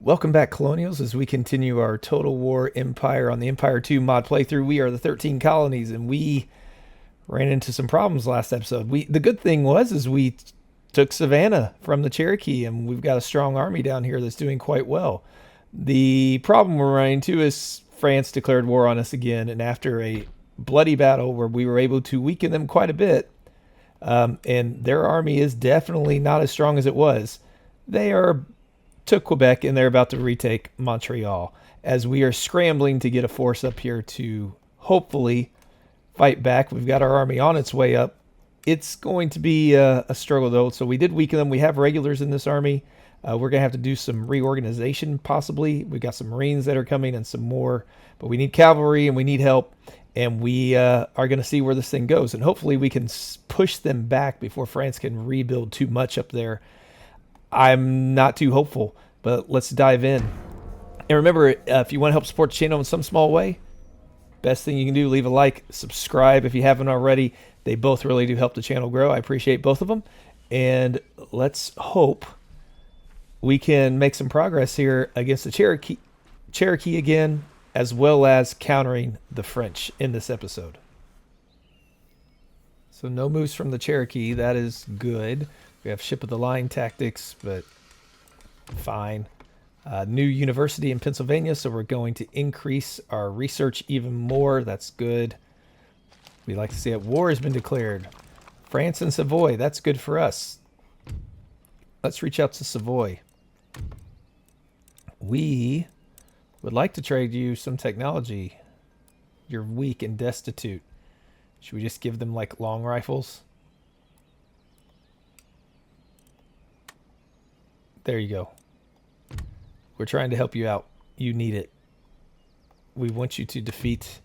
Welcome back, Colonials, as we continue our Total War Empire on the Empire 2 mod playthrough. We are the 13 colonies, and we ran into some problems last episode. The good thing was we took Savannah from the Cherokee, and we've got a strong army down here that's doing quite well. The problem we're running into is France declared war on us again, and after a bloody battle where we were able to weaken them quite a bit, and their army is definitely not as strong as it was. They are took Quebec, and they're about to retake Montreal as we are scrambling to get a force up here to hopefully fight back. We've got our army on its way up. It's going to be a struggle, though. So we did weaken them. We have regulars in this army. We're going to have to do some reorganization, possibly. We've got some Marines that are coming and some more. But we need cavalry, and we need help. And we are going to see where this thing goes. And hopefully we can push them back before France can rebuild too much up there. I'm not too hopeful, but let's dive in. And remember, if you want to help support the channel in some small way, best thing you can do, leave a like, subscribe if you haven't already. They both really do help the channel grow. I appreciate both of them. And let's hope we can make some progress here against the Cherokee again, as well as countering the French in this episode. So no moves from the Cherokee. That is good. We have ship of the line tactics, but fine. New university in Pennsylvania, so we're going to increase our research even more. That's good. We like to see it. War has been declared. France and Savoy, that's good for us. Let's reach out to Savoy. We would like to trade you some technology. You're weak and destitute. Should we just give them like long rifles? There you go. We're trying to help you out. You need it. We want you to defeat.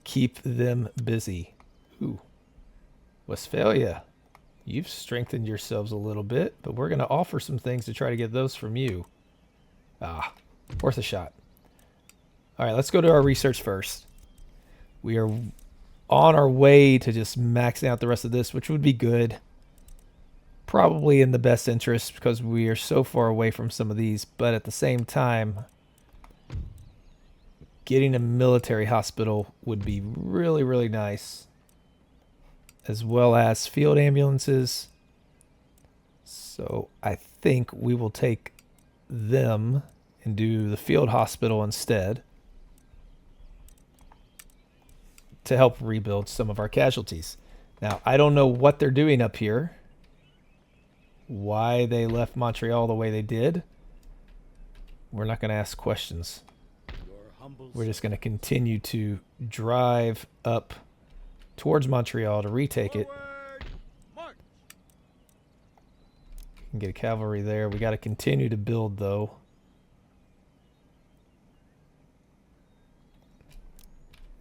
Keep them busy. Ooh. Westphalia. You've strengthened yourselves a little bit, but we're going to offer some things to try to get those from you. Ah, worth a shot. All right, let's go to our research first. We are on our way to just maxing out the rest of this, which would be good. Probably in the best interest because we are so far away from some of these, but at the same time, getting a military hospital would be really, really nice, as well as field ambulances. So I think we will take them and do the field hospital instead to help rebuild some of our casualties. Now, I don't know what they're doing up here, why they left Montreal the way they did. We're not going to ask questions. We're just going to continue to drive up towards Montreal to retake it. Can get a cavalry there. We got to continue to build, though.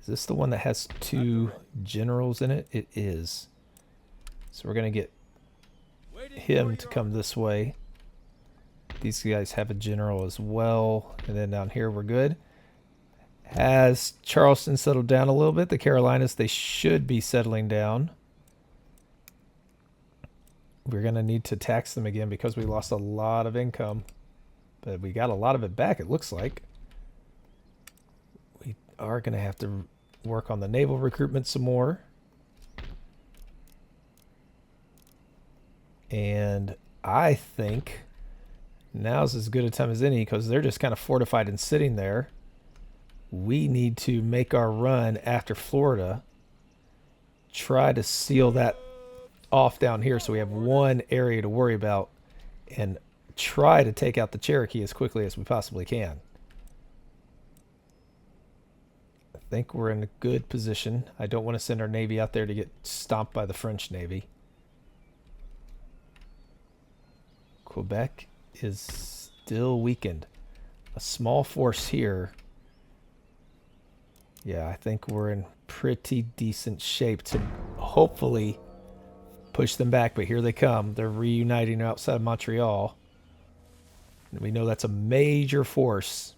Is this the one that has two generals in it? It is. So we're going to get him to come this way. These guys have a general as well. And then down here we're good. Has Charleston settled down a little bit? The Carolinas, they should be settling down. We're going to need to tax them again because we lost a lot of income. But we got a lot of it back, it looks like. We are going to have to work on the naval recruitment some more. And I think now's as good a time as any because they're just kind of fortified and sitting there. We need to make our run after Florida. Try to seal that off down here so we have one area to worry about and try to take out the Cherokee as quickly as we possibly can. I think we're in a good position. I don't want to send our Navy out there to get stomped by the French Navy. Quebec is still weakened. A small force here. Yeah, I think we're in pretty decent shape to hopefully push them back. But here they come. They're reuniting outside of Montreal. And we know that's a major force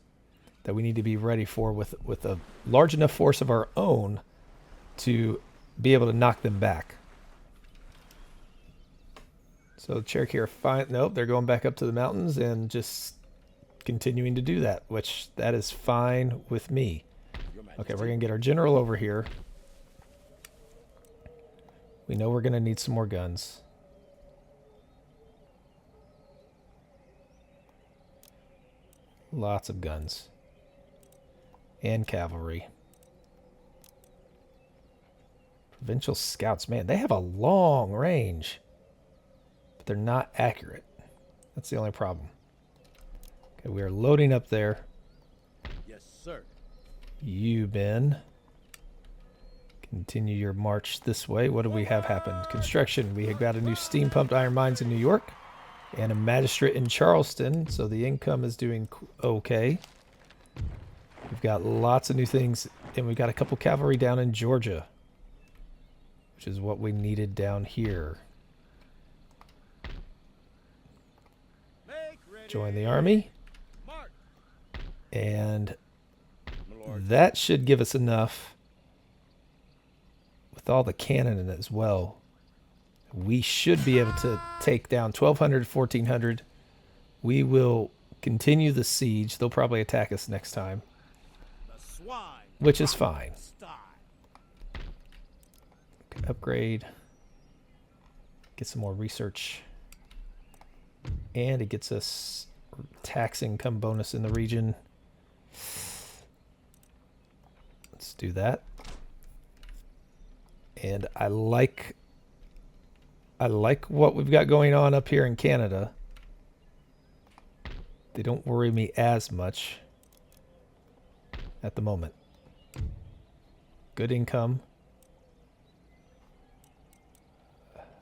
that we need to be ready for with a large enough force of our own to be able to knock them back. So the Cherokee are fine. Nope, they're going back up to the mountains and just continuing to do that, which that is fine with me. Okay, we're going to get our general over here. We know we're going to need some more guns. Lots of guns. And cavalry. Provincial scouts, man, they have a long range. But they're not accurate. That's the only problem. Okay, we are loading up there. Yes, sir. You, Ben. Continue your march this way. What do we have happen? Construction. We have got a new steam pumped iron mines in New York. And a magistrate in Charleston. So the income is doing okay. We've got lots of new things. And we've got a couple cavalry down in Georgia. Which is what we needed down here. Join the army. And that should give us enough. With all the cannon in it as well. We should be able to take down 1,200, 1,400. We will continue the siege. They'll probably attack us next time. Which is fine. Upgrade. Get some more research. And it gets us tax income bonus in the region. Let's do that. And I like what we've got going on up here in Canada. They don't worry me as much at the moment. Good income.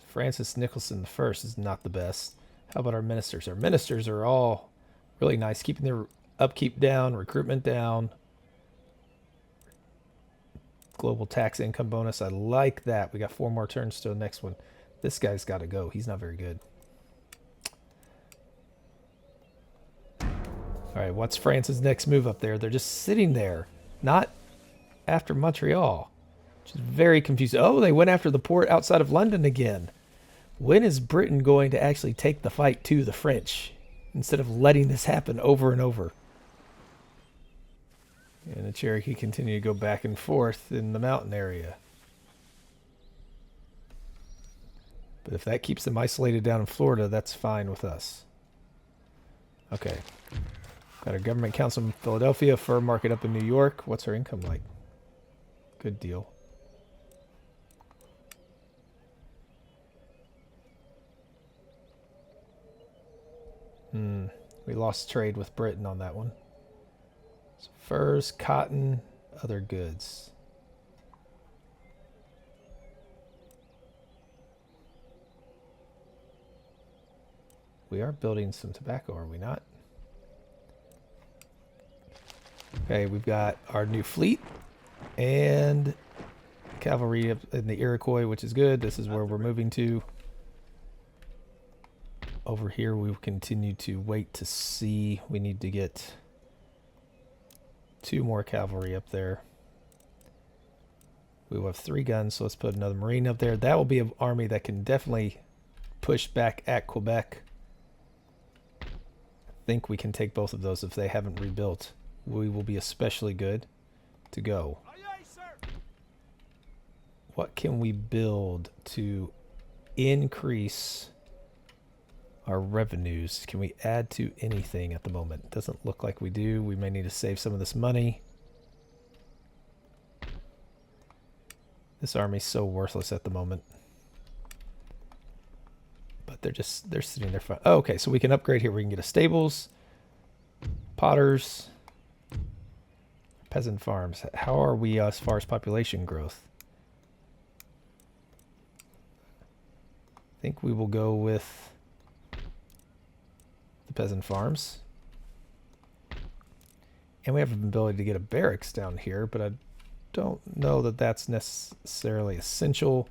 Francis Nicholson I is not the best. How about our ministers? Our ministers are all really nice, keeping their upkeep down, recruitment down. Global tax income bonus. I like that. We got 4 more turns to the next one. This guy's got to go. He's not very good. All right, what's France's next move up there? They're just sitting there, not after Montreal, which is very confusing. Oh, they went after the port outside of London again. When is Britain going to actually take the fight to the French instead of letting this happen over and over? And the Cherokee continue to go back and forth in the mountain area. But if that keeps them isolated down in Florida, that's fine with us. Okay. Got a government council in Philadelphia, fur market up in New York. What's her income like? Good deal. We lost trade with Britain on that one. So furs, cotton, other goods. We are building some tobacco, are we not? Okay, we've got our new fleet and cavalry in the Iroquois, which is good. This is where we're moving to. Over here, we will continue to wait to see. We need to get 2 more cavalry up there. We will have 3 guns, so let's put another Marine up there. That will be an army that can definitely push back at Quebec. I think we can take both of those if they haven't rebuilt. We will be especially good to go. What can we build to increase our revenues? Can we add to anything at the moment? Doesn't look like we do. We may need to save some of this money. This army's so worthless at the moment. But they're sitting there fine. Oh, okay, so we can upgrade here. We can get a stables, potters, peasant farms. How are we as far as population growth? I think we will go with the peasant farms. And we have an ability to get a barracks down here, but I don't know that that's necessarily essential.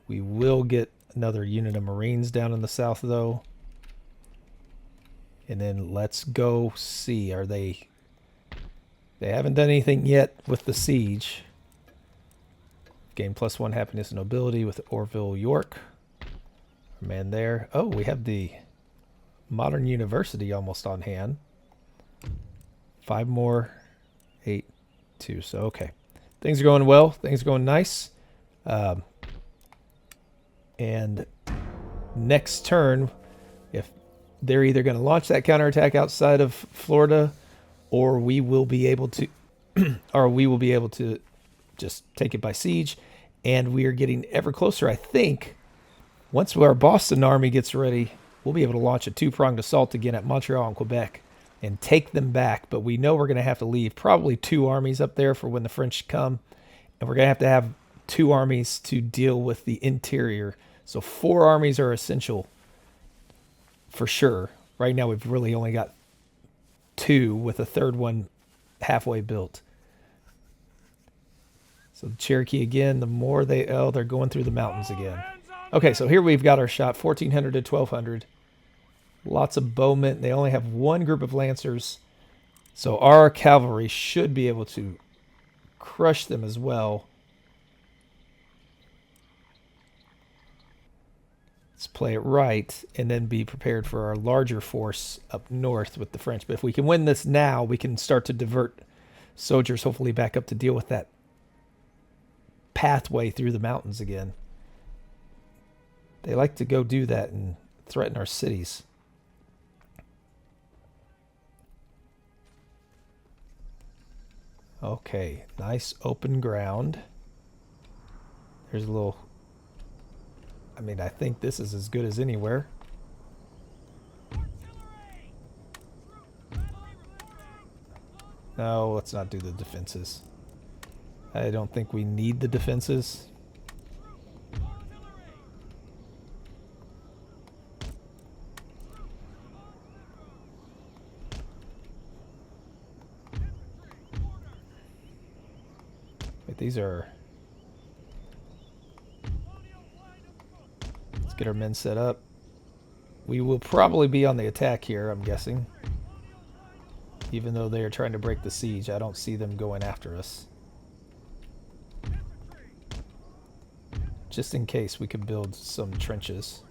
We will get another unit of Marines down in the south, though. And then let's go see. Are they... They haven't done anything yet with the siege. Gain +1 happiness and nobility with Orville, York. Our man there. Oh, we have the modern university almost on hand. 5 more. 8, 2. So, okay. Things are going well. Things are going nice. And next turn, if they're either going to launch that counterattack outside of Florida, or we will be able to, just take it by siege. And we are getting ever closer, I think. Once our Boston army gets ready, we'll be able to launch a 2-pronged assault again at Montreal and Quebec and take them back. But we know we're going to have to leave probably 2 armies up there for when the French come. And we're going to have 2 armies to deal with the interior. So 4 armies are essential for sure. Right now we've really only got 2 with a 3rd one halfway built. So the Cherokee again, the more they're going through the mountains again. Okay, so here we've got our shot, 1,400 to 1,200. Lots of bowmen. They only have 1 group of lancers. So our cavalry should be able to crush them as well. Let's play it right and then be prepared for our larger force up north with the French. But if we can win this now, we can start to divert soldiers hopefully back up to deal with that pathway through the mountains again. They like to go do that and threaten our cities. Okay, nice open ground. There's a little... I mean, I think this is as good as anywhere. No, let's not do the defenses. I don't think we need the defenses. Wait, these are... Let's get our men set up. We will probably be on the attack here, I'm guessing. Even though they are trying to break the siege, I don't see them going after us. Just in case, we could build some trenches.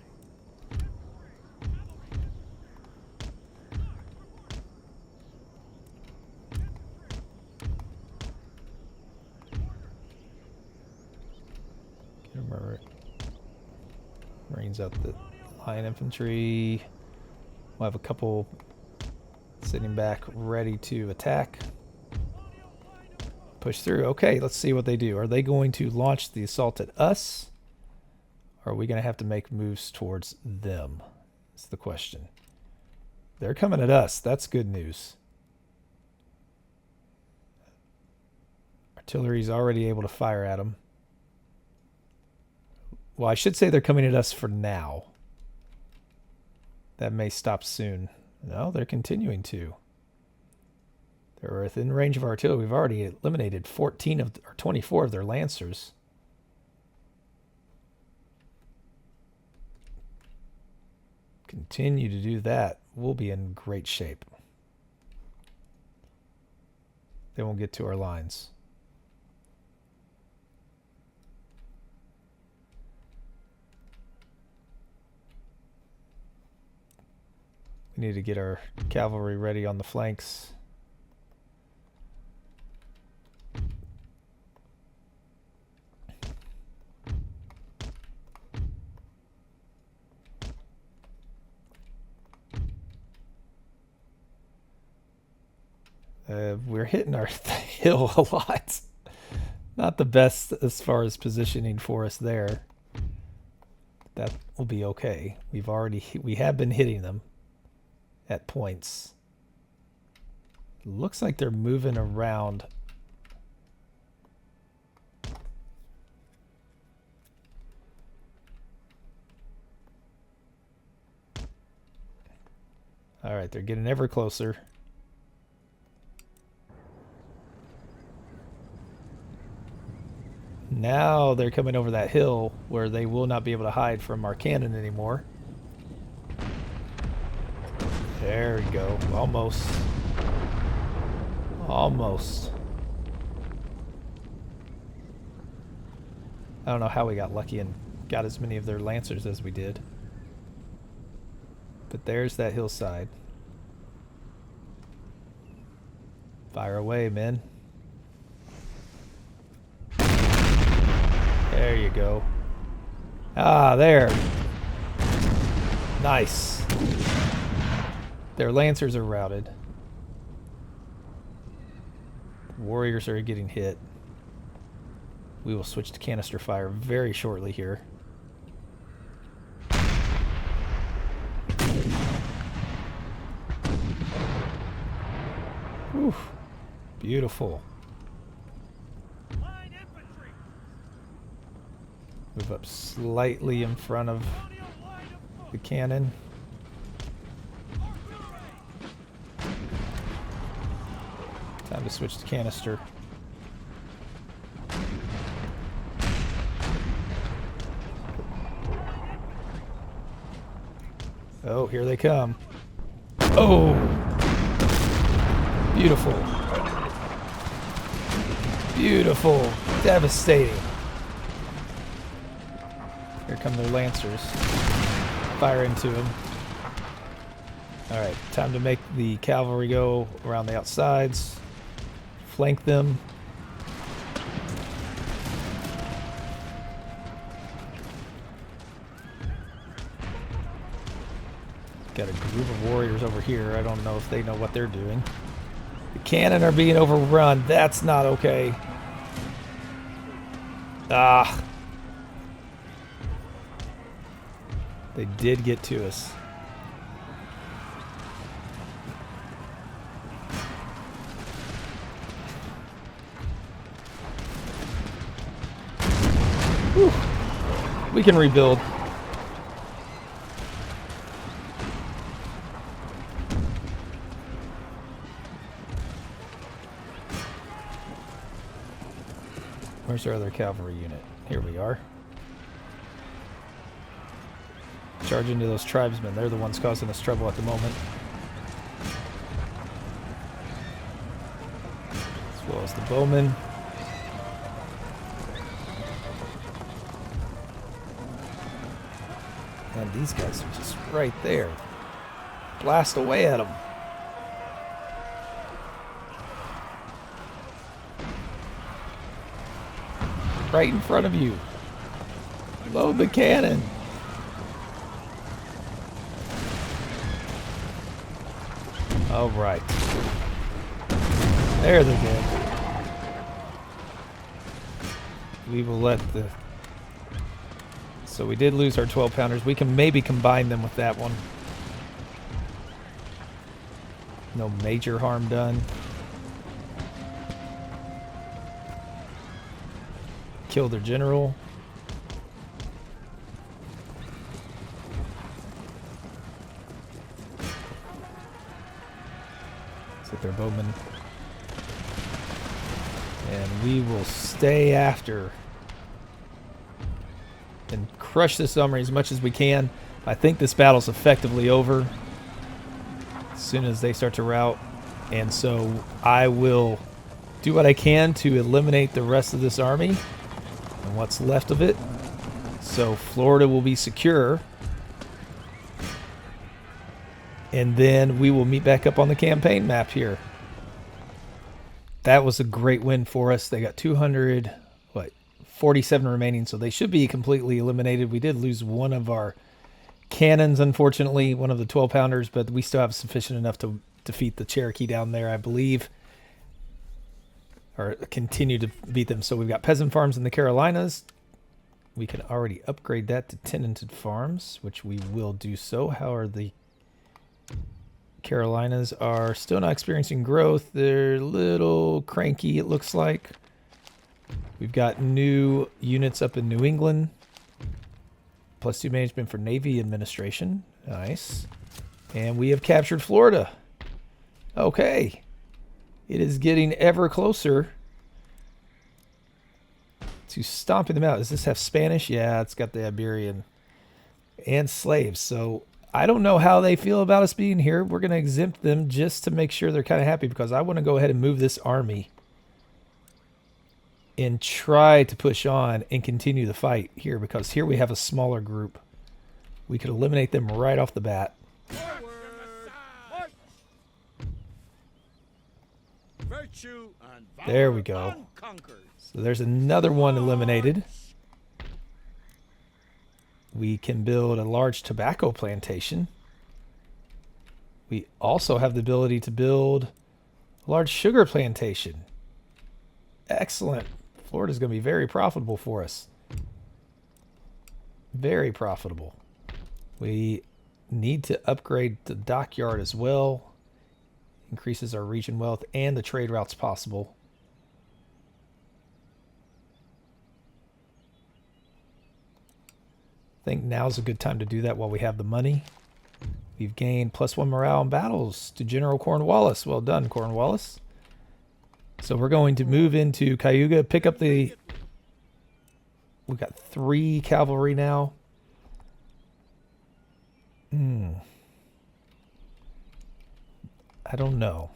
Get our Marines out the line infantry. We'll have a couple sitting back ready to attack. Push through. Okay, let's see what they do. Are they going to launch the assault at us? Or are we going to have to make moves towards them? That's the question. They're coming at us. That's good news. Artillery's already able to fire at them. Well, I should say they're coming at us for now. That may stop soon. No, they're continuing to. They're within range of our artillery. We've already eliminated 14 of or 24 of their lancers. Continue to do that. We'll be in great shape. They won't get to our lines. We need to get our cavalry ready on the flanks. We're hitting our hill a lot. Not the best as far as positioning for us there. That will be okay. We have been hitting them at points. Looks like they're moving around. All right, they're getting ever closer. Now they're coming over that hill where they will not be able to hide from our cannon anymore. There we go. Almost. Almost. I don't know how we got lucky and got as many of their lancers as we did. But there's that hillside. Fire away, men. There you go. Ah, there. Nice. Their lancers are routed. Warriors are getting hit. We will switch to canister fire very shortly here. Whew. Beautiful. Move up slightly in front of the cannon. Time to switch to canister. Oh, here they come. Oh! Beautiful. Beautiful. Devastating. Here come their lancers. Fire into them. Alright, time to make the cavalry go around the outsides. Flank them. Got a group of warriors over here. I don't know if they know what they're doing. The cannon are being overrun. That's not okay. Ah. They did get to us. Whew. We can rebuild. Where's our other cavalry unit? Here we are. Charge into those tribesmen. They're the ones causing us trouble at the moment. As well as the bowmen. And these guys are just right there. Blast away at them. Right in front of you. Load the cannon. All right. There they go. We will let the... So we did lose our 12-pounders. We can maybe combine them with that one. No major harm done. Kill their general. Let's hit their bowmen. And we will stay after and crush this army as much as we can. I think this battle's effectively over as soon as they start to rout. And so I will do what I can to eliminate the rest of this army and what's left of it. So Florida will be secure. And then we will meet back up on the campaign map here. That was a great win for us. They got 247 remaining, so they should be completely eliminated. We did lose one of our cannons, unfortunately, one of the 12-pounders, but we still have sufficient enough to defeat the Cherokee down there, I believe. Or continue to beat them. So we've got peasant farms in the Carolinas. We can already upgrade that to tenanted farms, which we will do so. How are the Carolinas? Are still not experiencing growth. They're a little cranky, it looks like. We've got new units up in New England. +2 management for Navy administration. Nice. And we have captured Florida. Okay. It is getting ever closer to stomping them out. Does this have Spanish? Yeah, it's got the Iberian and slaves. So I don't know how they feel about us being here. We're going to exempt them just to make sure they're kind of happy, because I want to go ahead and move this army and try to push on and continue the fight here, because here we have a smaller group. We could eliminate them right off the bat. virtue and valor There we go. unconquered. So there's another one eliminated. We can build a large tobacco plantation. We also have the ability to build a large sugar plantation. Excellent. Florida's going to be very profitable for us. Very profitable. We need to upgrade the dockyard as well. Increases our region wealth and the trade routes possible. I think now's a good time to do that while we have the money. We've gained +1 morale in battles to General Cornwallis. Well done, Cornwallis. So we're going to move into Cayuga, pick up the... We've got 3 cavalry now. I don't know.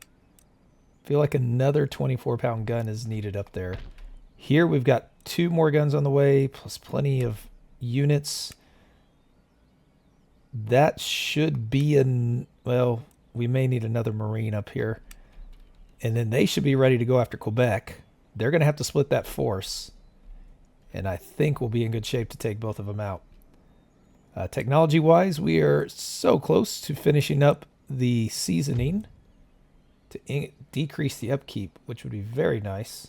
I feel like another 24-pound gun is needed up there. Here we've got 2 more guns on the way, plus plenty of units. That should be well, we may need another Marine up here. And then they should be ready to go after Quebec. They're going to have to split that force. And I think we'll be in good shape to take both of them out. Technology-wise, we are so close to finishing up the seasoning to decrease the upkeep, which would be very nice.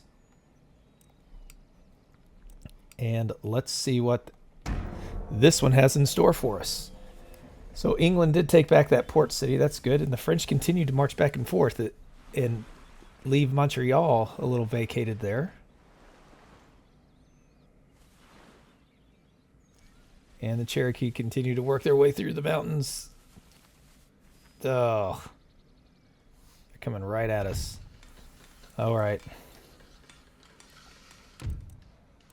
And let's see what this one has in store for us. So England did take back that port city. That's good. And the French continued to march back and forth and leave Montreal a little vacated there. And the Cherokee continue to work their way through the mountains. Oh, they're coming right at us. All right.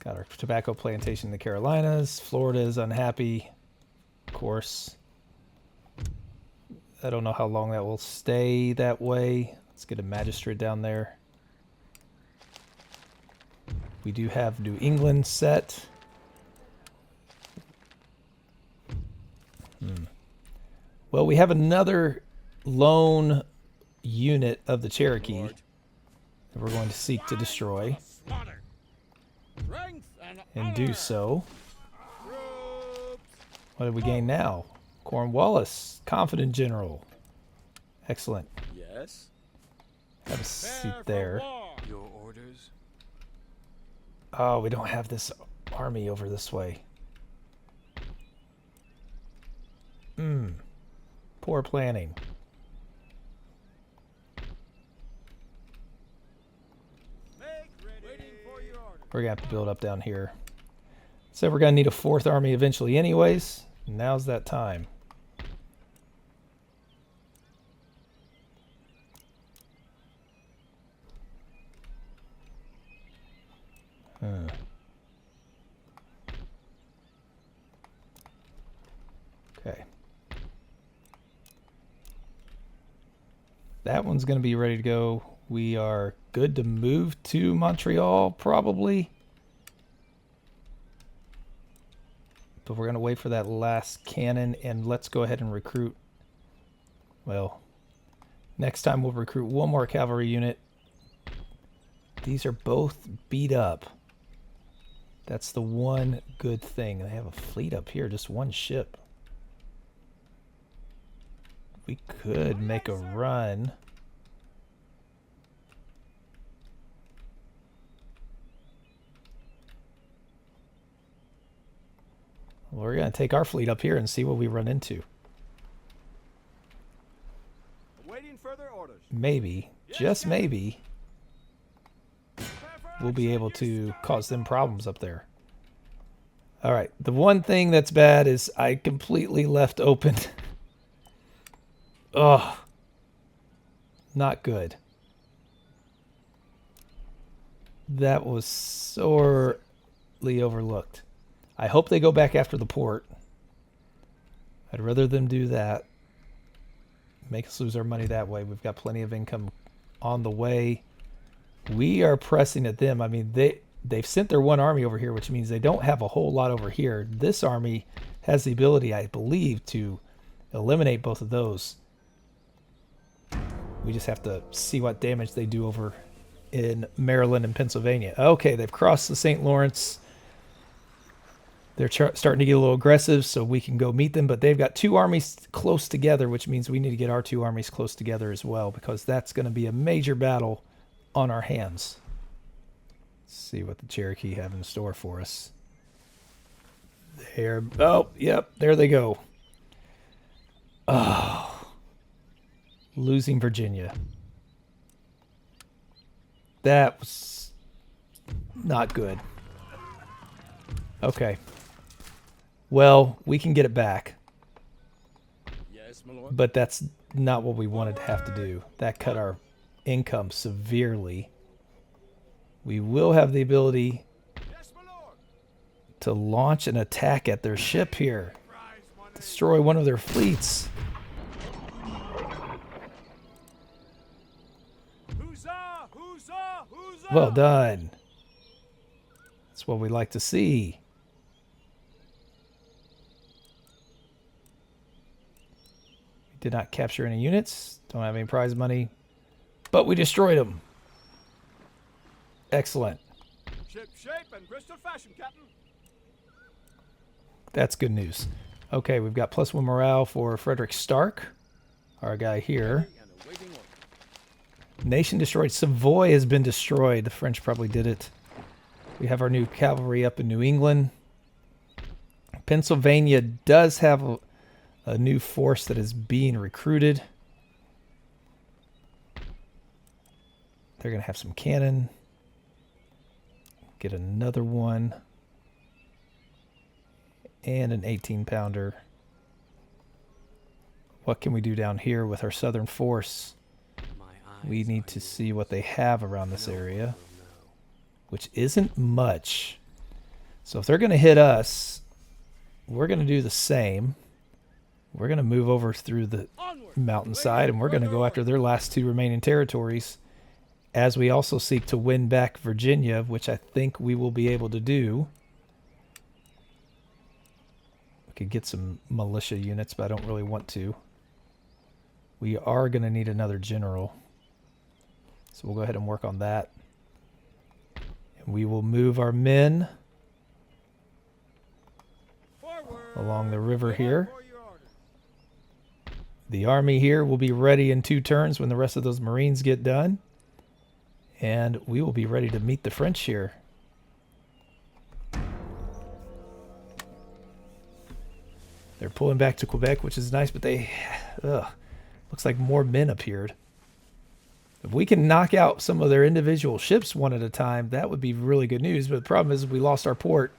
Got our tobacco plantation in the Carolinas. Florida is unhappy, of course. I don't know how long that will stay that way. Let's get a magistrate down there. We do have New England set. Well, we have another lone unit of the Cherokee that we're going to seek to destroy. And do so. What did we gain now? Cornwallis, confident general. Excellent. Yes. Have a seat there. Your orders? Oh, we don't have this army over this way. Poor planning. We're going to have to build up down here. So we're going to need a 4th army eventually anyways. Now's that time. Okay. That one's going to be ready to go. We are good to move to Montreal, probably. But we're going to wait for that last cannon, and let's go ahead and recruit. Well, next time we'll recruit 1 more cavalry unit. These are both beat up. That's the one good thing. They have a fleet up here, just 1 ship. We could make a run. We're going to take our fleet up here and see what we run into. Awaiting further orders. Maybe, just maybe, we'll be able to cause them problems up there. All right, the one thing that's bad is I completely left open. Ugh. Not good. That was sorely overlooked. I hope they go back after the port. I'd rather them do that. Make us lose our money that way. We've got plenty of income on the way. We are pressing at them. I mean, they've sent their 1 army over here, which means they don't have a whole lot over here. This army has the ability, I believe, to eliminate both of those. We just have to see what damage they do over in Maryland and Pennsylvania. Okay, they've crossed the St. Lawrence. They're starting to get a little aggressive, so we can go meet them. But they've got two armies close together, which means we need to get our two armies close together as well, because that's going to be a major battle on our hands. Let's see what the Cherokee have in store for us. There. Oh, yep, there they go. Oh, losing Virginia. That was not good. Okay. Well, we can get it back. Yes, my lord. But that's not what we wanted to have to do. That cut our income severely. We will have the ability Yes, my lord. to launch an attack at their ship here. Destroy one of their fleets. Huzzah! Huzzah! Huzzah! Well done. That's what we like to see. We did not capture any units. Don't have any prize money. But we destroyed them. Excellent. Ship shape and crystal fashion, Captain. That's good news. Okay, we've got +1 morale for Frederick Stark, our guy here. And awaiting order. Nation destroyed. Savoy has been destroyed. The French probably did it. We have our new cavalry up in New England. Pennsylvania does have a new force that is being recruited. They're going to have some cannon. Get another one. And an 18-pounder. What can we do down here with our southern force? We need to see what they have around this area, which isn't much. So if they're going to hit us, we're going to do the same. We're going to move over through the mountainside, and we're going to go after their last two remaining territories, as we also seek to win back Virginia, which I think we will be able to do. We could get some militia units, but I don't really want to. We are going to need another general. So we'll go ahead and work on that. And we will move our men Forward. along the river here. For your order. The army here will be ready in 2 turns when the rest of those Marines get done. And we will be ready to meet the French here. They're pulling back to Quebec, which is nice, but they... looks like more men appeared. If we can knock out some of their individual ships one at a time, that would be really good news. But the problem is we lost our port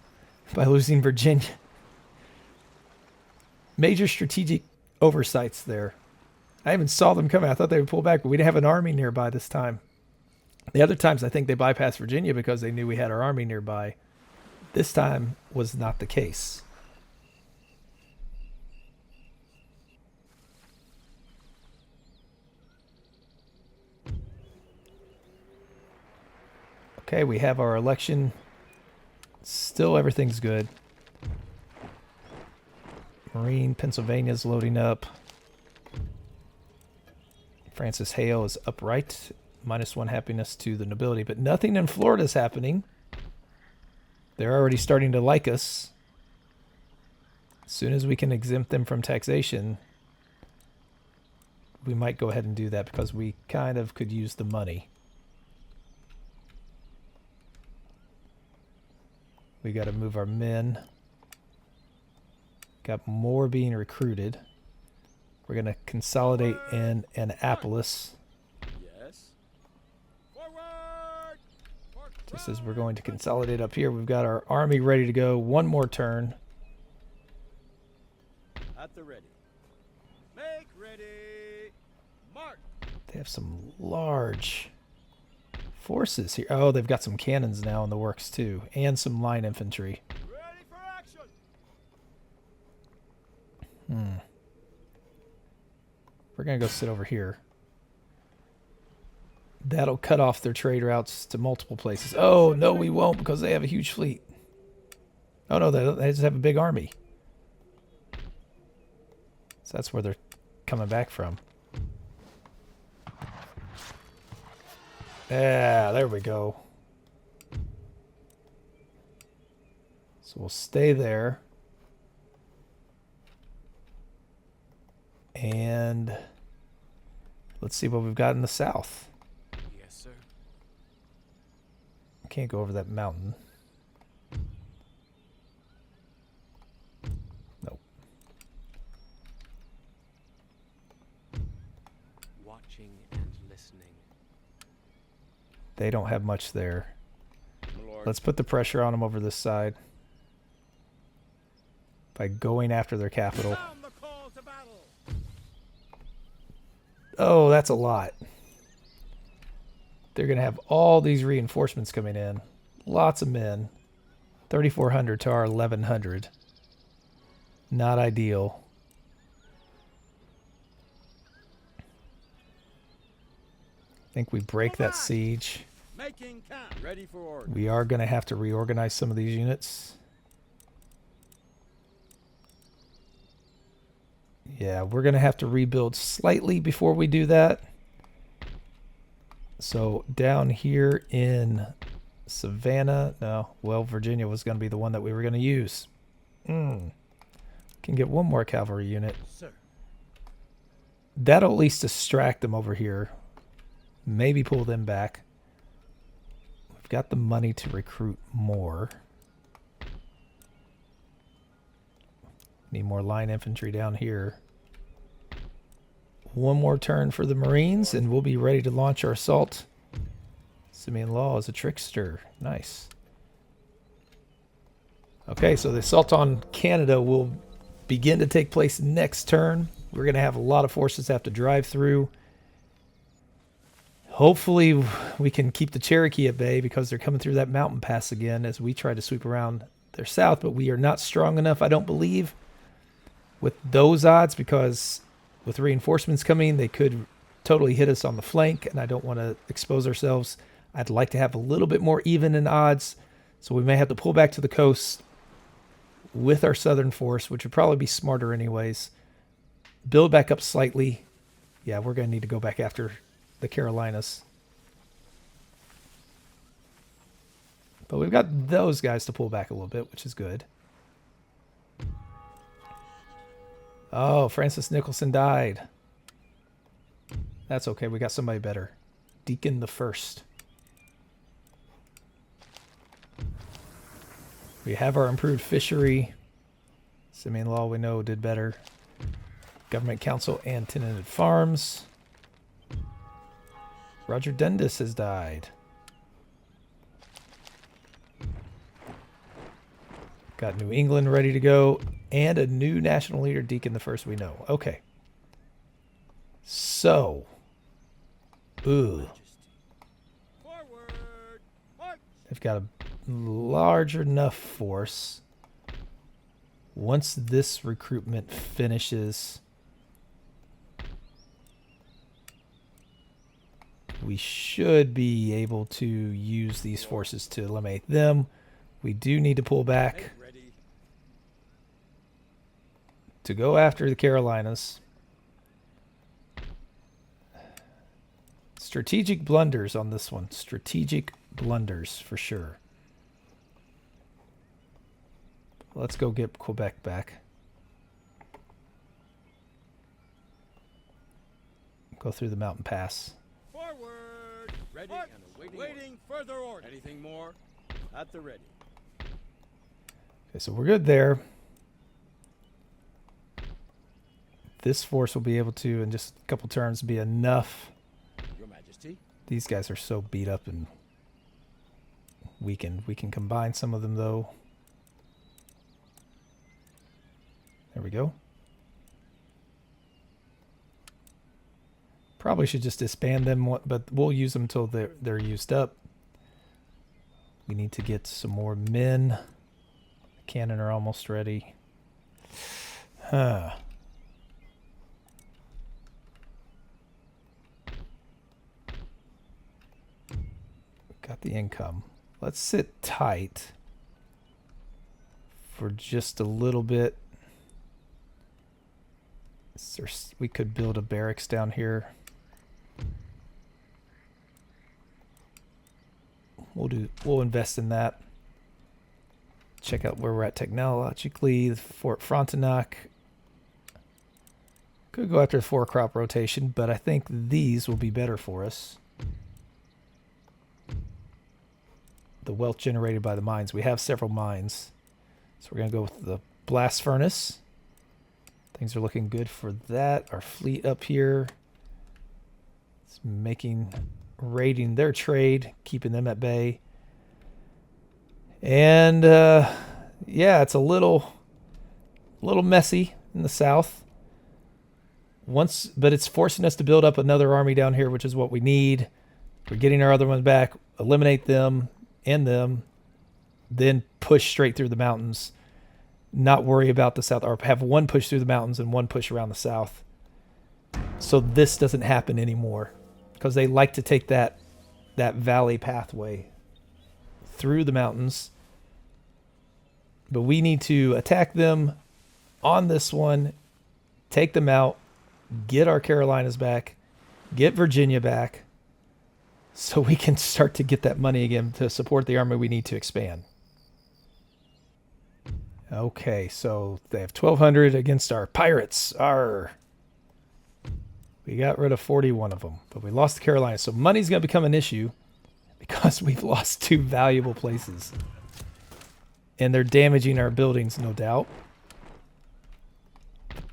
by losing Virginia. Major strategic oversights there. I even saw them coming. I thought they would pull back, but we didn't have an army nearby this time. The other times I think they bypassed Virginia because they knew we had our army nearby. This time was not the case. Okay, we have our election. Still everything's good. Marine, Pennsylvania's loading up. Francis Hale is upright. -1 happiness to the nobility. But nothing in Florida is happening. They're already starting to like us. As soon as we can exempt them from taxation, we might go ahead and do that because we kind of could use the money. We got to move our men. Got more being recruited. We're going to consolidate in Annapolis. Yes. Forward. Just as we're going to consolidate up here, we've got our army ready to go. One more turn. At the ready. Make ready. Mark. They have some large forces here. Oh, they've got some cannons now in the works too, and some line infantry. Ready for action. We're gonna go sit over here. That'll cut off their trade routes to multiple places. Oh no, we won't, because they have a huge fleet. Oh no, they just have a big army. So that's where they're coming back from. Yeah, there we go. So we'll stay there. And let's see what we've got in the south. Yes, sir. Can't go over that mountain. Nope. Watching and listening. They don't have much there. My lord. Let's put the pressure on them over this side by going after their capital. Sound the call to battle. Oh, that's a lot. They're going to have all these reinforcements coming in. Lots of men. 3,400 to our 1,100. Not ideal. I think we break that siege. Making count. Ready for order. We are going to have to reorganize some of these units. Yeah, we're going to have to rebuild slightly before we do that. So down here in Savannah, no, well, Virginia was going to be the one that we were going to use. Can get one more cavalry unit. Sir. That'll at least distract them over here. Maybe pull them back. We've got the money to recruit more. Need more line infantry down here. One more turn for the Marines, and we'll be ready to launch our assault. Simeon Law is a trickster. Nice. Okay, so the assault on Canada will begin to take place next turn. We're going to have a lot of forces have to drive through. Hopefully we can keep the Cherokee at bay because they're coming through that mountain pass again as we try to sweep around their south, but we are not strong enough, I don't believe, with those odds, because with reinforcements coming, they could totally hit us on the flank, and I don't want to expose ourselves. I'd like to have a little bit more even in odds, so we may have to pull back to the coast with our southern force, which would probably be smarter anyways. Build back up slightly. Yeah, we're going to need to go back after the Carolinas. But we've got those guys to pull back a little bit, which is good. Oh, Francis Nicholson died. That's okay. We got somebody better. Deacon the First. We have our improved fishery. Simeon Law, we know, did better. Government Council and tenanted farms. Roger Dundas has died. Got New England ready to go. And a new national leader, Deacon the First, we know. Okay. So. Ooh. Forward. March. They've got a large enough force. Once this recruitment finishes, we should be able to use these forces to eliminate them. We do need to pull back Make ready. to go after the Carolinas. Strategic blunders on this one. Strategic blunders for sure. Let's go get Quebec back. Go through the mountain pass. Forward. Ready March. and awaiting further order. Anything more? At the ready. Okay, so we're good there. This force will be able to, in just a couple turns, be enough. Your Majesty. These guys are so beat up and weakened. We can combine some of them, though. There we go. Probably should just disband them, but we'll use them until they're used up. We need to get some more men. Cannon are almost ready. Huh. Got the income. Let's sit tight for just a little bit. We could build a barracks down here. We'll invest in that. Check out where we're at technologically. Fort Frontenac. Could go after the 4-crop rotation, but I think these will be better for us. The wealth generated by the mines. We have several mines. So we're going to go with the blast furnace. Things are looking good for that. Our fleet up here. It's raiding their trade, keeping them at bay. And yeah, it's a little messy in the south. But it's forcing us to build up another army down here, which is what we need. We're getting our other ones back, eliminate them, end them, then push straight through the mountains. Not worry about the south, or have one push through the mountains and one push around the south. So this doesn't happen anymore, because they like to take that valley pathway through the mountains. But we need to attack them on this one, take them out, get our Carolinas back, get Virginia back, so we can start to get that money again to support the army we need to expand. Okay, so they have 1,200 against our pirates. We got rid of 41 of them, but we lost the Carolinas. So money's going to become an issue because we've lost 2 valuable places. And they're damaging our buildings, no doubt.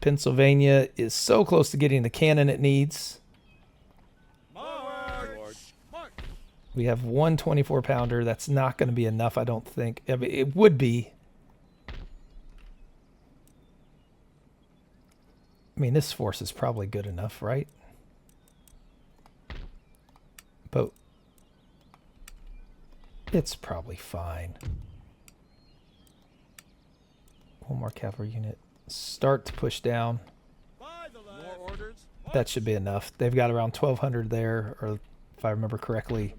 Pennsylvania is so close to getting the cannon it needs. We have one 24-pounder. That's not going to be enough, I don't think. I mean, it would be. I mean, this force is probably good enough, right? But it's probably fine. One more cavalry unit. Start to push down. More orders? That should be enough. They've got around 1,200 there, or if I remember correctly.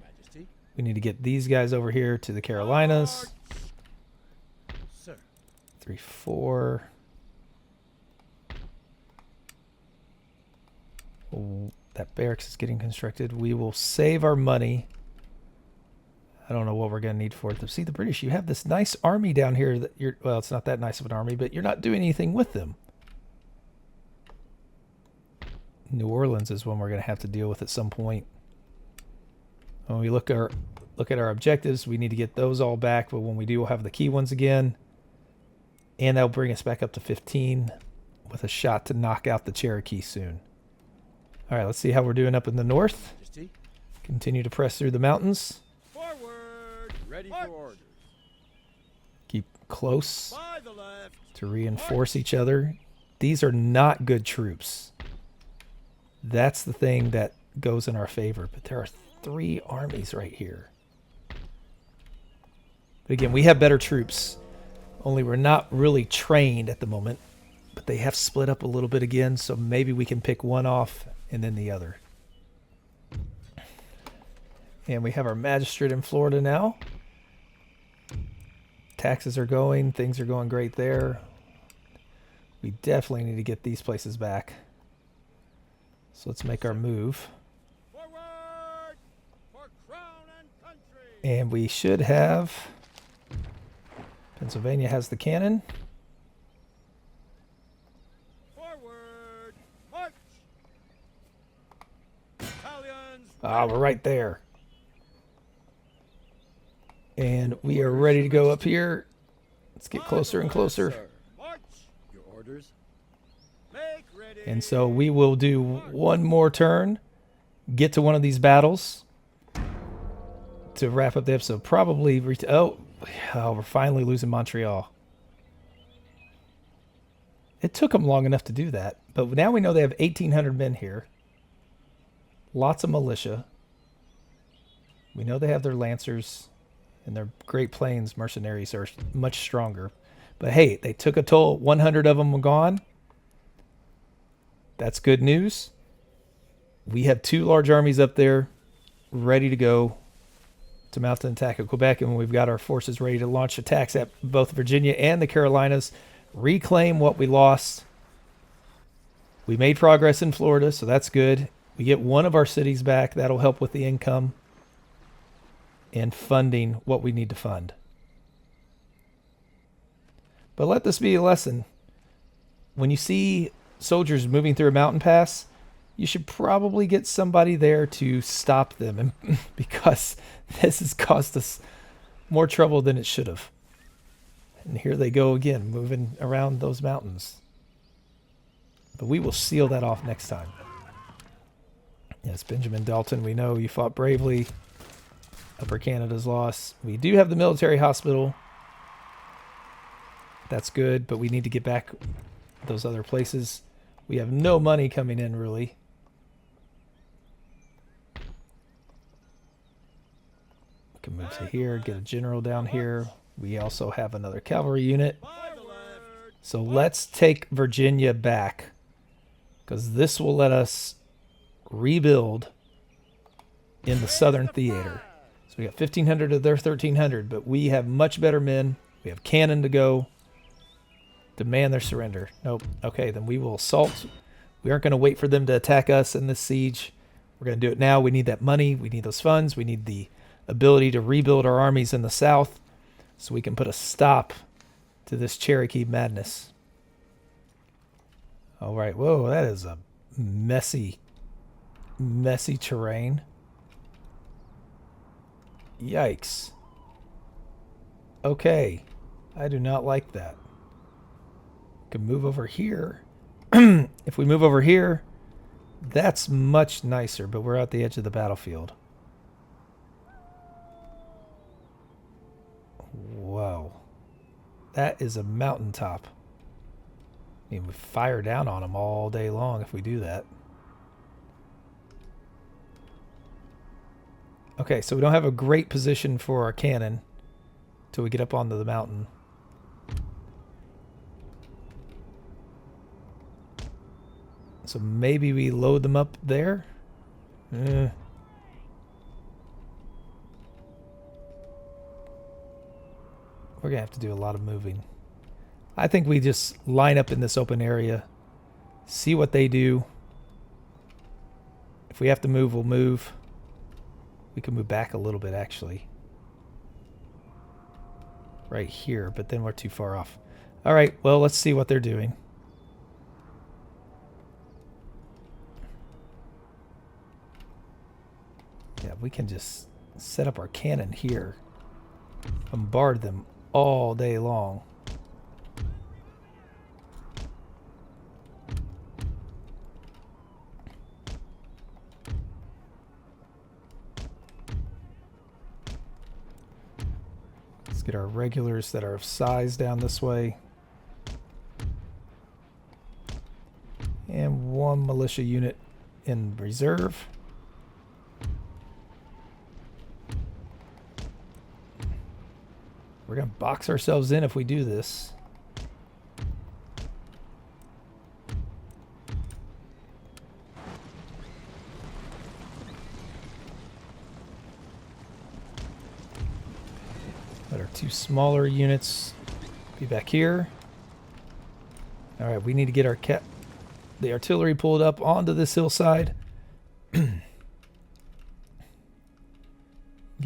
We need to get these guys over here to the Carolinas. Sir. 3, 4. Oh, that barracks is getting constructed. We will save our money. I don't know what we're going to need for it. See, the British, you have this nice army down here that well, it's not that nice of an army, but you're not doing anything with them. New Orleans is one we're going to have to deal with at some point. When we look at our objectives, we need to get those all back, but when we do, we'll have the key ones again. And that'll bring us back up to 15 with a shot to knock out the Cherokee soon. All right, let's see how we're doing up in the north. Continue to press through the mountains. Forward. Ready for orders. Keep close By the left. to reinforce each other. These are not good troops. That's the thing that goes in our favor. But there are 3 armies right here. But again, we have better troops. Only we're not really trained at the moment. But they have split up a little bit again, so maybe we can pick one off and then the other. And we have our magistrate in Florida now. Taxes are going. Things are going great there. We definitely need to get these places back. So let's make our move. Forward for crown and country. And we should have... Pennsylvania has the cannon. Forward. March. Battalions. We're right there. And we are ready to go up here. Let's get closer and closer. March. Your orders. Make ready. And so we will do one more turn, get to one of these battles to wrap up the episode. Probably, we're finally losing Montreal. It took them long enough to do that, but now we know they have 1,800 men here. Lots of militia. We know they have their lancers, and their Great Plains mercenaries are much stronger. But hey, they took a toll. 100 of them were gone. That's good news. We have 2 large armies up there ready to go to mount an attack at Quebec, and we've got our forces ready to launch attacks at both Virginia and the Carolinas, reclaim what we lost. We made progress in Florida, so that's good. We get one of our cities back. That'll help with the income. and funding what we need to fund. But let this be a lesson. When you see soldiers moving through a mountain pass, you should probably get somebody there to stop them, and because this has caused us more trouble than it should have. And here they go again, moving around those mountains. But we will seal that off next time. Yes, Benjamin Dalton, we know you fought bravely. Upper Canada's loss. We do have the military hospital. That's good, but we need to get back those other places. We have no money coming in, really. We can move to here, get a general down here. We also have another cavalry unit. So let's take Virginia back, because this will let us rebuild in the Southern Theater. So we got 1,500 of their 1,300, but we have much better men. We have cannon to go. Demand their surrender. Nope. Okay, then we will assault. We aren't going to wait for them to attack us in this siege. We're going to do it now. We need that money. We need those funds. We need the ability to rebuild our armies in the South so we can put a stop to this Cherokee madness. All right. Whoa, that is a messy terrain. Yikes. Okay. I do not like that. Can move over here. If we move over here, that's much nicer, but we're at the edge of the battlefield. Whoa. That is a mountaintop. I mean, we fire down on them all day long if we do that. Okay, so we don't have a great position for our cannon till we get up onto the mountain. So maybe we load them up there? We're going to have to do a lot of moving. I think we just line up in this open area, see what they do. If we have to move, we'll move. We can move back a little bit, actually. Right here, but then we're too far off. All right, well, let's see what they're doing. Yeah, we can just set up our cannon here. Bombard them all day long. Let's get our regulars that are of size down this way. And one militia unit in reserve. We're going to box ourselves in if we do this. Let our two smaller units be back here. All right, we need to get our the artillery pulled up onto this hillside. Get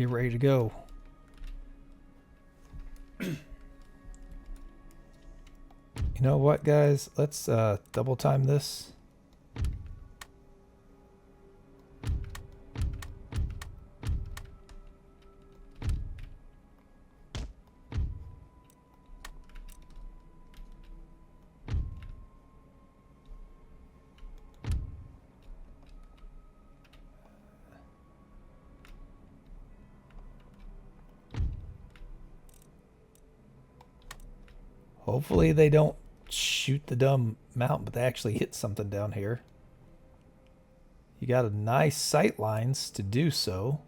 ready to go. You know what, guys? Let's double time this. Hopefully they don't shoot the dumb mountain, but they actually hit something down here. You got a nice sight lines to do so.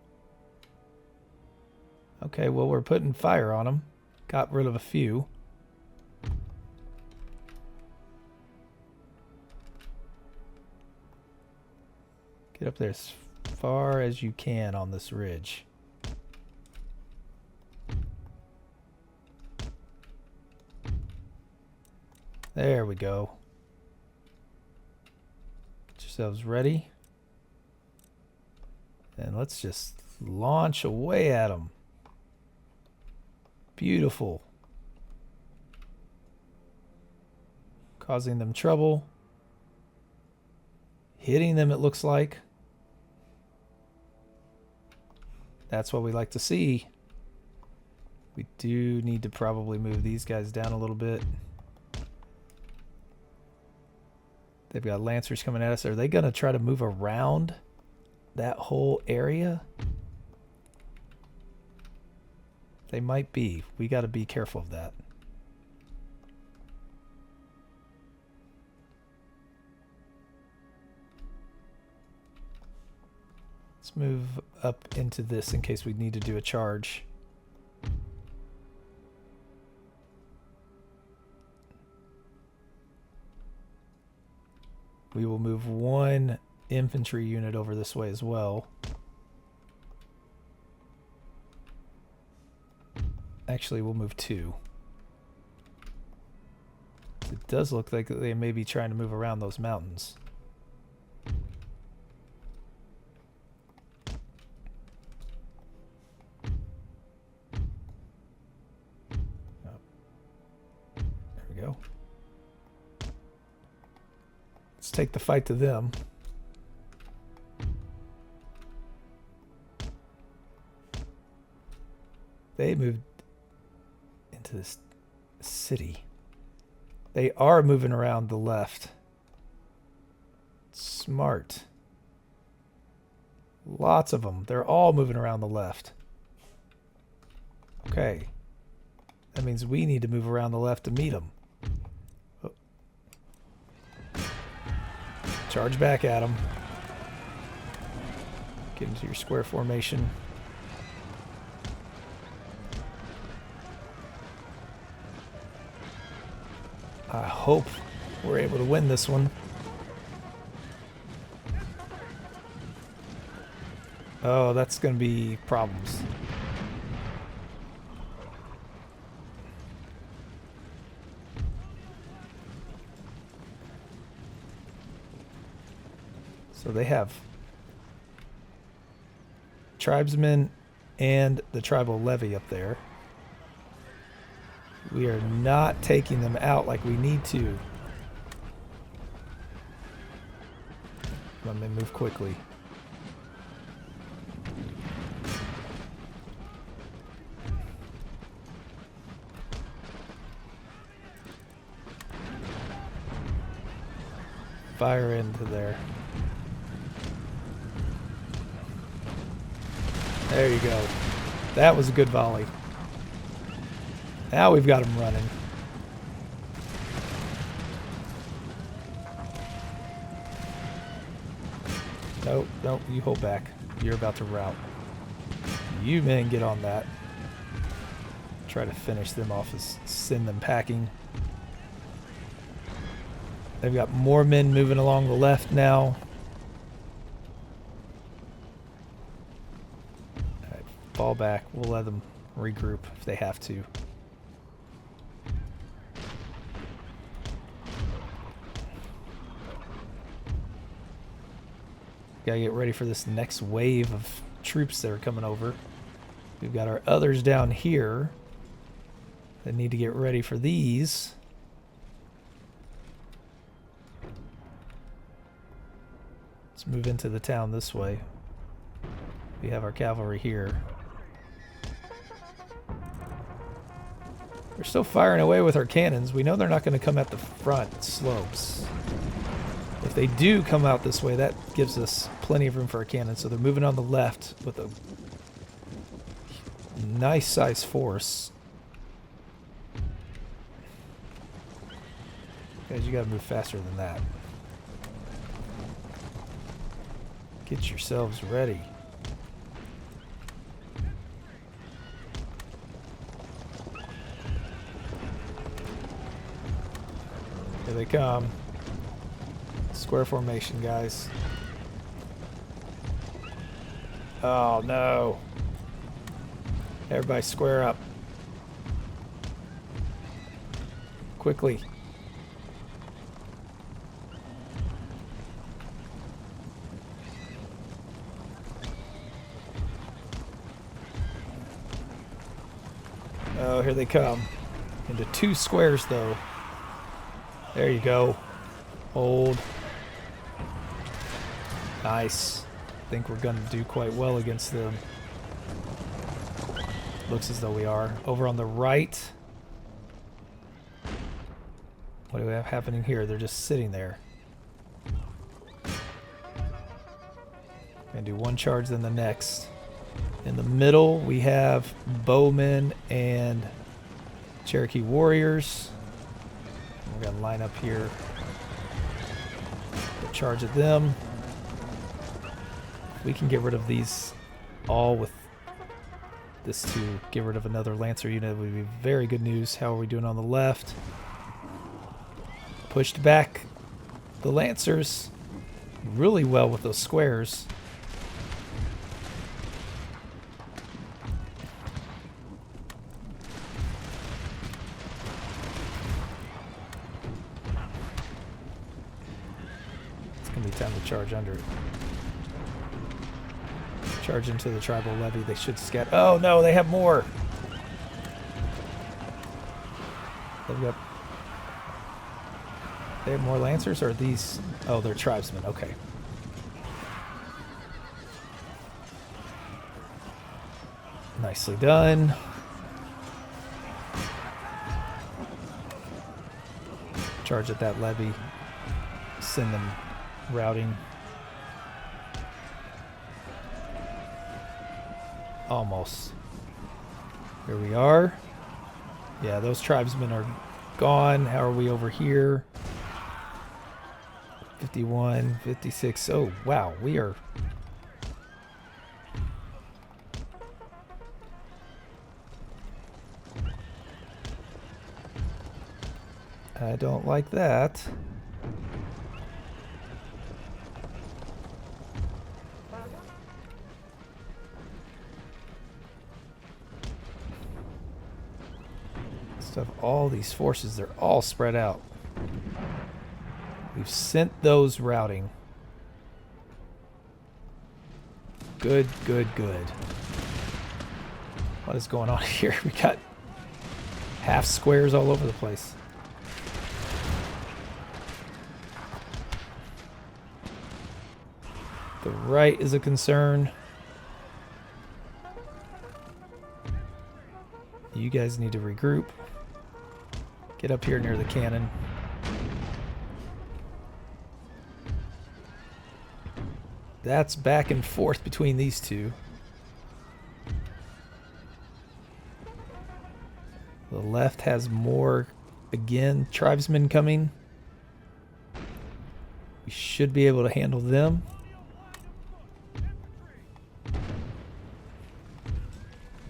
Okay, well, we're putting fire on them. Got rid of a few. Get up there as far as you can on this ridge. There we go. Get yourselves ready. And let's just Launch away at them. Beautiful. Causing them trouble. Hitting them, it looks like. That's what we like to see. We do need to probably move these guys down a little bit. They've got lancers coming at us. Are they going to try to move around that whole area? They might be. We got to be careful of that. Let's move up into this in case we need to do a charge. We will move one infantry unit over this way as well. Actually, we'll move two. It does look like they may be trying to move around those mountains. Oh. There we go. Let's take the fight to them. They moved into this city. They are moving around the left. Smart. Lots of them. They're all moving around the left. Okay. That means we need to move around the left to meet them. Oh. Charge back at them. Get into your square formation. I hope we're able to win this one. Oh, that's going to be problems. So they have tribesmen and the tribal levy up there. We are not taking them out like we need to. Let me move quickly. Fire into there. There you go. That was a good volley. Now we've got them running. Nope, nope, you hold back. You're about to rout. You men get on that. Try to finish them off as send them packing. They've got more men moving along the left now. Alright, fall back. We'll let them regroup if they have to. Gotta get ready for this next wave of troops that are coming over. We've got our others down here that need to get ready for these. Let's move into the town this way. We have our cavalry here. We're still firing away with our cannons. We know they're not going to come at the front slopes. If they do come out this way, that gives us plenty of room for our cannons. So they're moving on the left with a nice size force. Guys, you gotta move faster than that. Get yourselves ready. Here they come. Square formation, guys. Oh no. Everybody square up. Quickly. Oh, here they come. Into 2 squares, though. There you go. Hold. Nice. I think we're going to do quite well against them. Looks as though we are. Over on the right. What do we have happening here? They're just sitting there. Gonna do 1 charge, then the next. In the middle, we have bowmen and Cherokee warriors. We're gonna line up here. Charge at them. We can get rid of these all with this to get rid of another Lancer unit. It would be very good news. How are we doing on the left? Pushed back the Lancers really well with those squares. It's going to be time to charge under it. Charge into the tribal levy. They should scatter. Oh no, they have more. They have more Lancers, or are these? Oh, they're tribesmen. Okay. Nicely done. Charge at that levy. Send them routing. Almost. Here we are. Yeah, those tribesmen are gone. How are we over here? 51, 56. Oh, wow. We are... I don't like that. Of all these forces, they're all spread out. We've sent those routing. Good, good, good. What is going on here? We got half squares all over the place. The right is a concern. You guys need to regroup. Get up here near the cannon. That's back and forth between these two. The left has more, again, tribesmen coming. We should be able to handle them.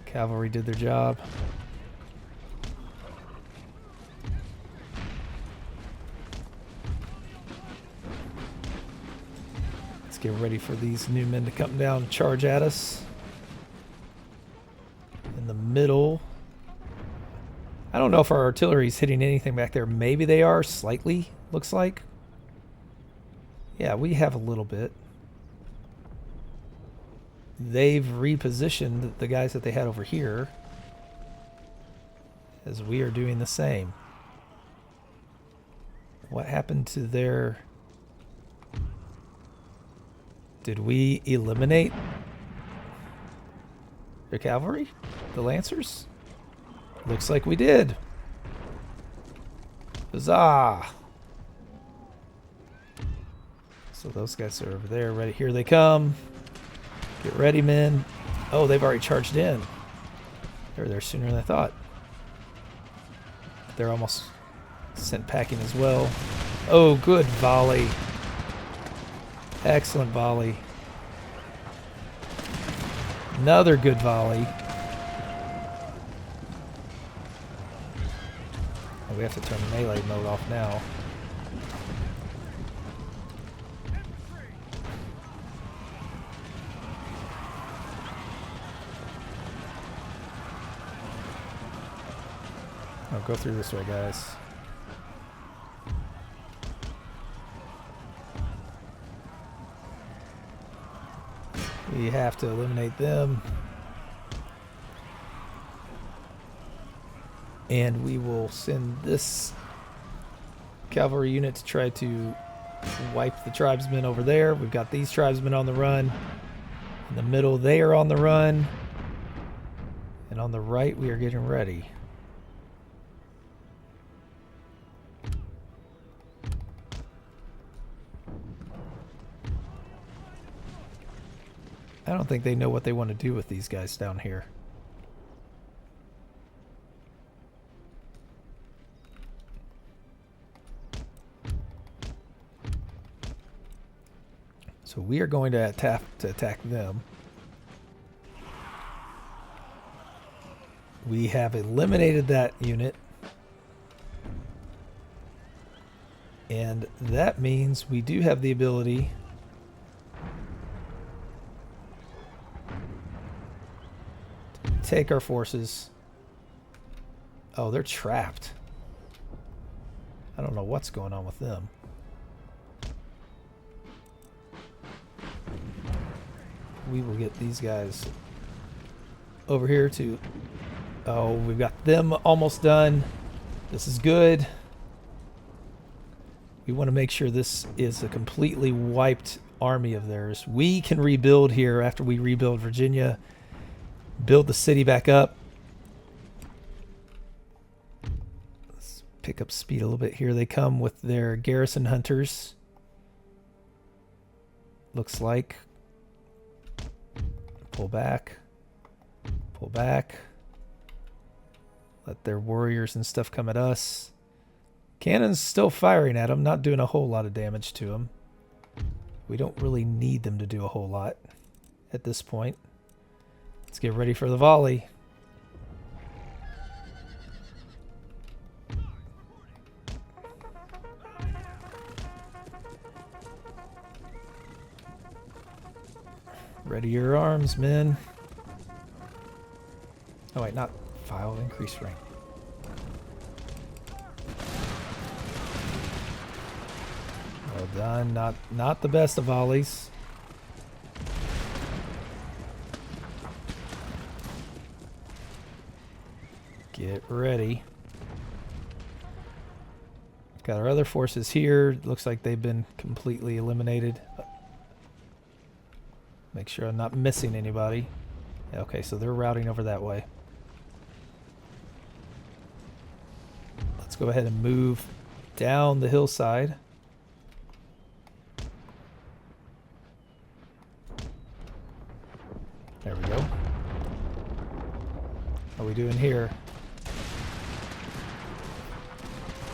Cavalry did their job. Get ready for these new men to come down and charge at us. In the middle. I don't know if our artillery is hitting anything back there. Maybe they are, slightly, looks like. Yeah, we have a little bit. They've repositioned the guys that they had over here, as we are doing the same. What happened to their... Did we eliminate their cavalry? The Lancers? Looks like we did. Huzzah! So those guys are over there. Ready? Here they come. Get ready, men. Oh, they've already charged in. They're there sooner than I thought. They're almost sent packing as well. Oh, good volley. Excellent volley. Another good volley. Oh, we have to turn melee mode off now. Oh, go through this way, guys. We have to eliminate them. And we will send this cavalry unit to try to wipe the tribesmen over there. We've got these tribesmen on the run. In the middle, they are on the run. And on the right, we are getting ready. I don't think they know what they want to do with these guys down here. So we are going to attack them. We have eliminated that unit. And that means we do have the ability to take our forces. Oh, they're trapped. I don't know what's going on with them. We will get these guys over here to... Oh, we've got them almost done. This is good. We want to make sure this is a completely wiped army of theirs. We can rebuild here after we rebuild Virginia. Build the city back up. Let's pick up speed a little bit here. They come with their garrison hunters. Looks like. Pull back. Pull back. Let their warriors and stuff come at us. Cannon's still firing at them, not doing a whole lot of damage to them. We don't really need them to do a whole lot at this point. Let's get ready for the volley. Ready your arms, men. Oh wait, not file, increase rank. Well done. Not the best of volleys. Get ready. Got our other forces here. Looks like they've been completely eliminated. Make sure I'm not missing anybody. Okay, so they're routing over that way. Let's go ahead and move down the hillside. There we go. How are we doing here?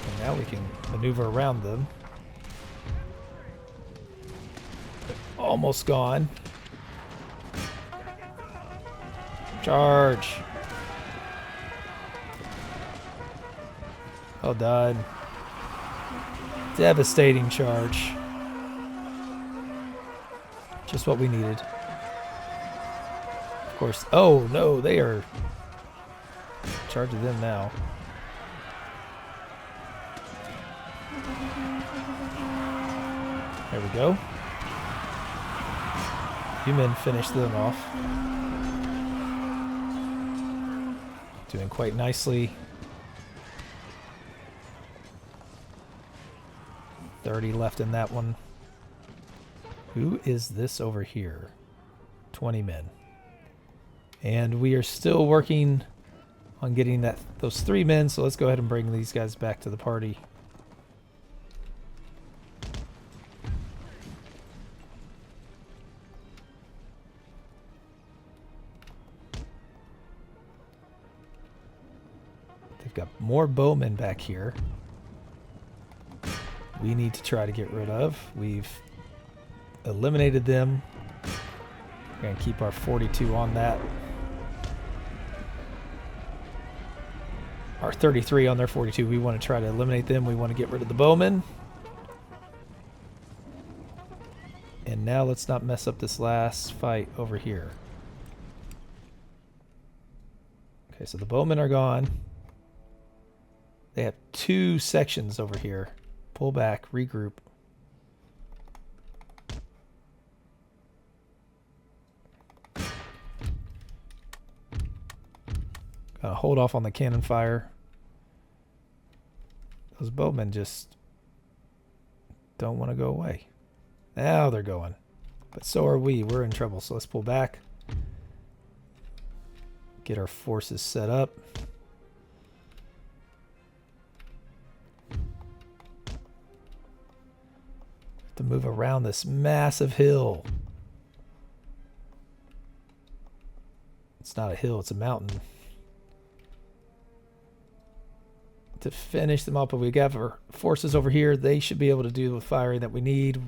And now we can maneuver around them. They're almost gone. Charge. Well done. Devastating charge. Just what we needed. Of course. Oh no, they are charging them now. There we go. You men finish them off. Doing quite nicely. 30 left in that one. Who is this over here? 20 men. And we are still working on getting those 3 men, so let's go ahead and bring these guys back to the party. They've got more bowmen back here. We need to try to get rid of. We've eliminated them. We're going to keep our 42 on that. Our 33 on their 42. We want to try to eliminate them. We want to get rid of the bowmen. And now let's not mess up this last fight over here. Okay, so the bowmen are gone. They have 2 sections over here. Pull back, regroup. Hold off on the cannon fire. Those bowmen just don't want to go away. Now they're going. But so are we. We're in trouble. So let's pull back. Get our forces set up. To move around this massive hill. It's not a hill, it's a mountain. To finish them up, but we got our forces over here. They should be able to do the firing that we need.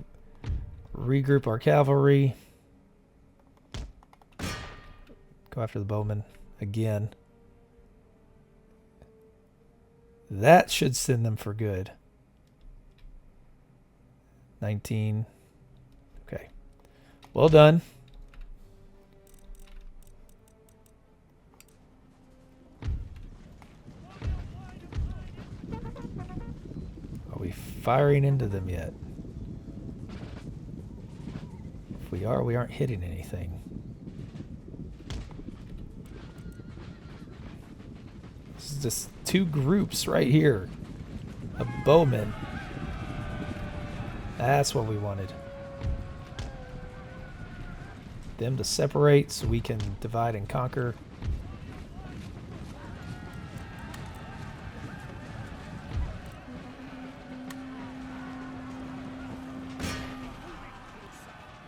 Regroup our cavalry. Go after the bowmen again. That should send them for good. 19. Okay. Well done. Are we firing into them yet? If we are, we aren't hitting anything. This is just two groups right here of bowmen. That's what we wanted. Them to separate so we can divide and conquer.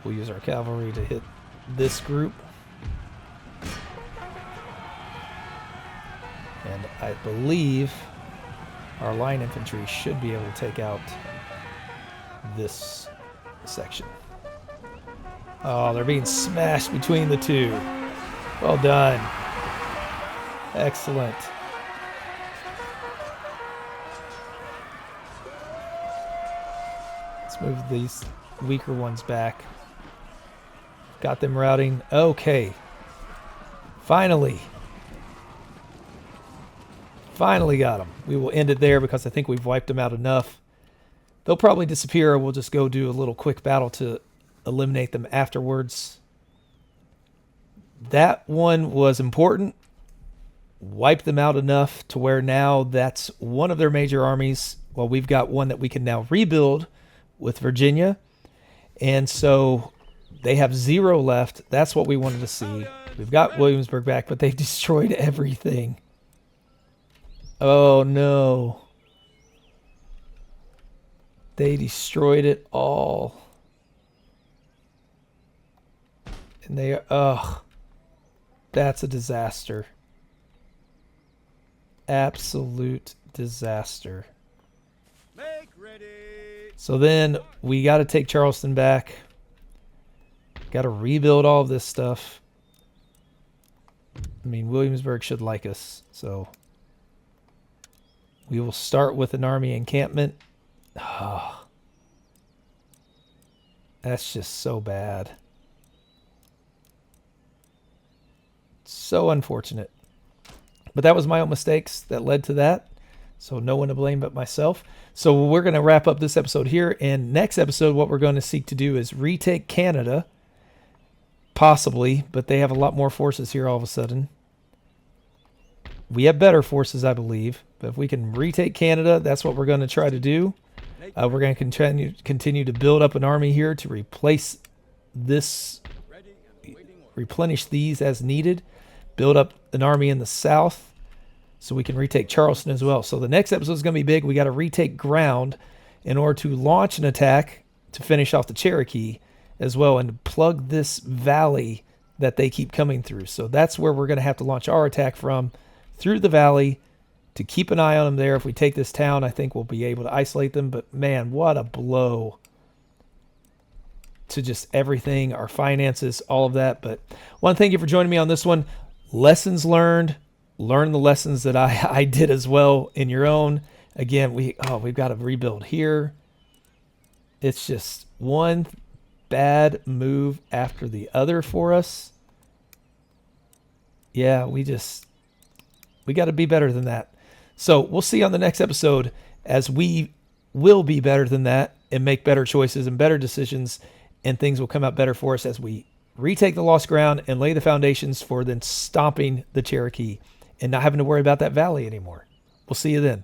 We'll use our cavalry to hit this group. And I believe our line infantry should be able to take out this section. Oh, they're being smashed between the two. Well done. Excellent. Let's move these weaker ones back. Got them routing. Okay. Finally. Finally got them. We will end it there because I think we've wiped them out enough. They'll probably disappear, or we'll just go do a little quick battle to eliminate them afterwards. That one was important. Wiped them out enough to where now that's one of their major armies. Well, we've got one that we can now rebuild with Virginia. And so they have 0 left. That's what we wanted to see. We've got Williamsburg back, but they've destroyed everything. Oh, no. They destroyed it all. And they are, ugh. That's a disaster. Absolute disaster. Make ready. So then we got to take Charleston back. Got to rebuild all of this stuff. I mean, Williamsburg should like us. So we will start with an army encampment. Oh, that's just so bad. So unfortunate. But that was my own mistakes that led to that. So no one to blame but myself. So we're going to wrap up this episode here. And next episode, what we're going to seek to do is retake Canada. Possibly, but they have a lot more forces here all of a sudden. We have better forces, I believe. But if we can retake Canada, that's what we're going to try to do. We're going to continue to build up an army here to replace this, replenish these as needed. Build up an army in the south so we can retake Charleston as well. So the next episode is going to be big. We got to retake ground in order to launch an attack to finish off the Cherokee as well and plug this valley that they keep coming through. So that's where we're going to have to launch our attack from, through the valley, to keep an eye on them there. If we take this town, I think we'll be able to isolate them. But man, what a blow to just everything, our finances, all of that. But I want to thank you for joining me on this one. Lessons learned. Learn the lessons that I did as well in your own. Again, we've got to rebuild here. It's just one bad move after the other for us. Yeah, we got to be better than that. So we'll see on the next episode as we will be better than that and make better choices and better decisions, and things will come out better for us as we retake the lost ground and lay the foundations for then stomping the Cherokee and not having to worry about that valley anymore. We'll see you then.